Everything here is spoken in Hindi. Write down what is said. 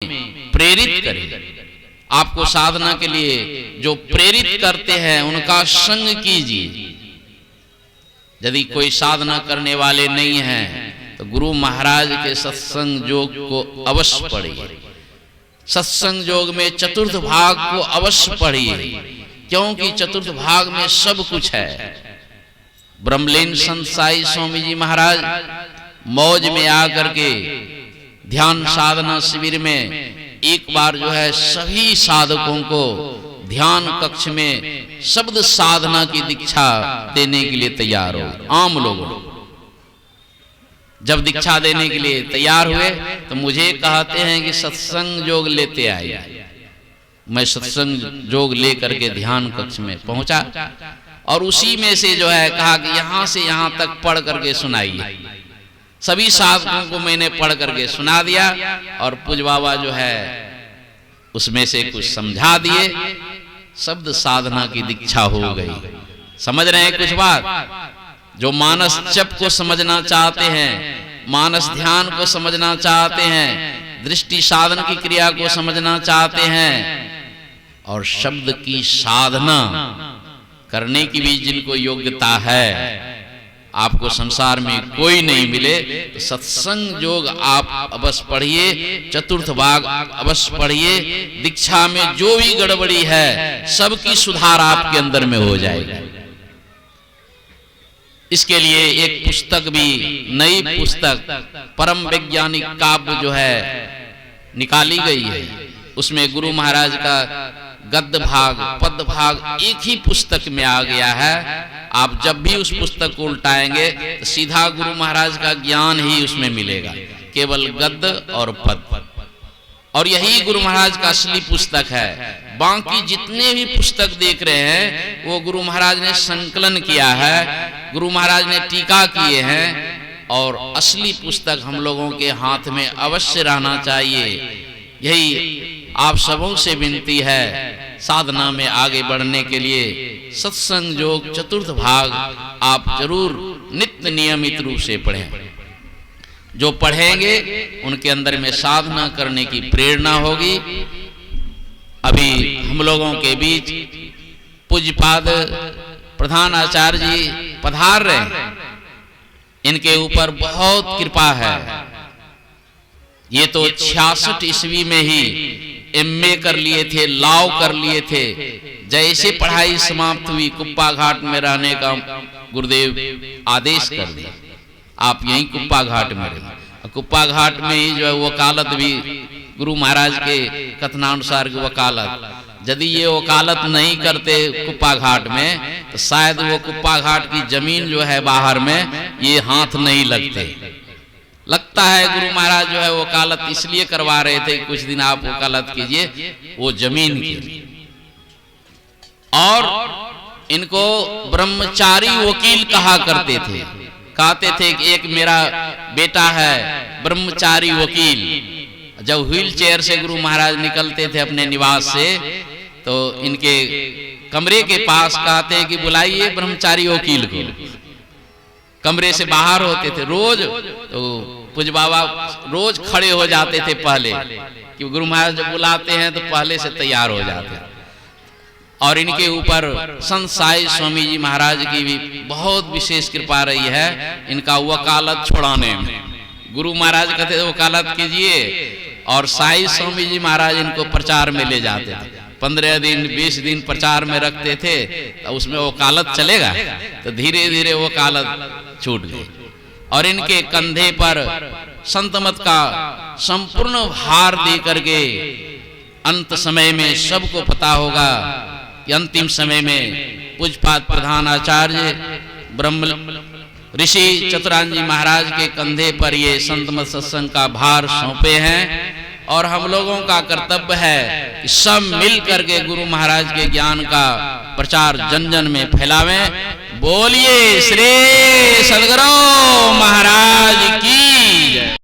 प्रेरित करें। आपको साधना के लिए जो प्रेरित करते हैं उनका संग कीजिए। यदि कोई साधना करने वाले नहीं हैं तो गुरु महाराज के सत्संग योग को अवश्य पढ़िए। सत्संग योग में चतुर्थ भाग को अवश्य पढ़िए, क्योंकि चतुर्थ भाग में सब कुछ है। ब्रह्मलीन संत साई स्वामी जी महाराज मौज में आकर के ध्यान साधना शिविर में एक बार जो है सभी साधकों को ध्यान कक्ष में शब्द साधना की दीक्षा देने के लिए तैयार हो। आम लोगों जब दीक्षा देने के लिए तैयार हुए तो मुझे कहते हैं कि सत्संग योग लेते आइए। मैं सत्संग योग लेकर के ध्यान कक्ष में पहुंचा और उसी में से जो है कहा कि यहां से यहां तक पढ़ करके सुनाइए। सभी साधकों को मैंने पढ़ करके सुना दिया और पूज्य बाबा जो है उसमें से कुछ समझा दिए। शब्द साधना की दीक्षा हो गई। समझ रहे हैं कुछ बात? जो मानस जप को समझना चाहते हैं, मानस ध्यान को समझना चाहते हैं, दृष्टि साधन की क्रिया को समझना चाहते हैं और शब्द की साधना करने की भी जिनको योग्यता है, आपको संसार में कोई नहीं मिले तो सत्संग योग आप अवश्य पढ़िए, चतुर्थ भाग अवश्य पढ़िए। दीक्षा में जो भी गड़बड़ी है सबकी सुधार आपके अंदर में हो जाएगी। इसके लिए एक पुस्तक भी, नई पुस्तक परम वैज्ञानिक काव्य जो है निकाली गई है। उसमें गुरु महाराज का गद्य भाग पद्य भाग एक ही पुस्तक में आ गया है। आप जब भी उस पुस्तक को उल्टाएंगे तो सीधा गुरु महाराज का ज्ञान ही उसमें मिलेगा, केवल गद्य और पद्य। और यही गुरु महाराज का असली पुस्तक है। बाकी जितने भी पुस्तक देख रहे हैं वो गुरु महाराज ने संकलन किया है, गुरु महाराज ने टीका किए हैं और असली पुस्तक हम लोगों के हाथ में अवश्य रहना चाहिए। यही आप सबों से विनती है। साधना में आगे बढ़ने के लिए सत्संग योग चतुर्थ भाग आप जरूर नित्य नियमित रूप से पढ़ें। जो पढ़ेंगे उनके अंदर में साधना करने की प्रेरणा होगी। अभी हम लोगों के बीच पूज्यपाद प्रधान आचार्य जी पधार रहे हैं। इनके ऊपर बहुत कृपा है। ये तो 66 ईस्वी में ही एमए कर लिए थे, लॉ कर लिए थे। जैसे पढ़ाई समाप्त हुई कुप्पा घाट में रहने का गुरुदेव आदेश कर दिया, आप यहीं कुप्पा घाट में रहे। कुप्पा घाट में ही जो है वकालत भी गुरु महाराज के कथनानुसार की वकालत, यदि ये वकालत नहीं करते कुप्पा घाट में तो शायद वो कुप्पा घाट की जमीन जो है बाहर में ये हाथ नहीं लगते। लगता है गुरु महाराज जो है वकालत इसलिए करवा रहे थे कुछ दिन आप वकालत कीजिए वो जमीन की। और इनको ब्रह्मचारी वकील कहा करते थे। कहते थे कि एक मेरा बेटा है ब्रह्मचारी वकील। जब व्हील चेयर से गुरु महाराज निकलते थे अपने निवास से तो इनके कमरे के पास कहते कि बुलाइए ब्रह्मचारी वकील को। कमरे से बाहर होते थे रोज, तो पूज्य बाबा रोज खड़े हो जाते थे पहले कि गुरु महाराज जब बुलाते हैं तो पहले से तैयार हो जाते हैं। और इनके ऊपर संत साई स्वामी जी महाराज की भी बहुत विशेष कृपा रही है इनका वकालत छुड़ाने में। गुरु महाराज कहते थे वकालत कीजिए और साई स्वामी जी महाराज इनको प्रचार में ले जाते थे। 15 दिन 20 दिन प्रचार में रखते थे तो उसमें वकालत चलेगा, तो धीरे धीरे वकालत छूट गई। और इनके कंधे पर संतमत का संपूर्ण भार दे करके अंत समय में सबको पता होगा कि अंतिम समय में पूज्यपाद प्रधान आचार्य ब्रह्म ऋषि चतुरानंद महाराज के कंधे पर ये संतमत सत्संग का भार सौंपे हैं। और हम लोगों का कर्तव्य है कि सब मिल करके गुरु महाराज के ज्ञान का प्रचार जन जन में फैलावें। बोलिए श्री सद्गुरु महाराज की जय।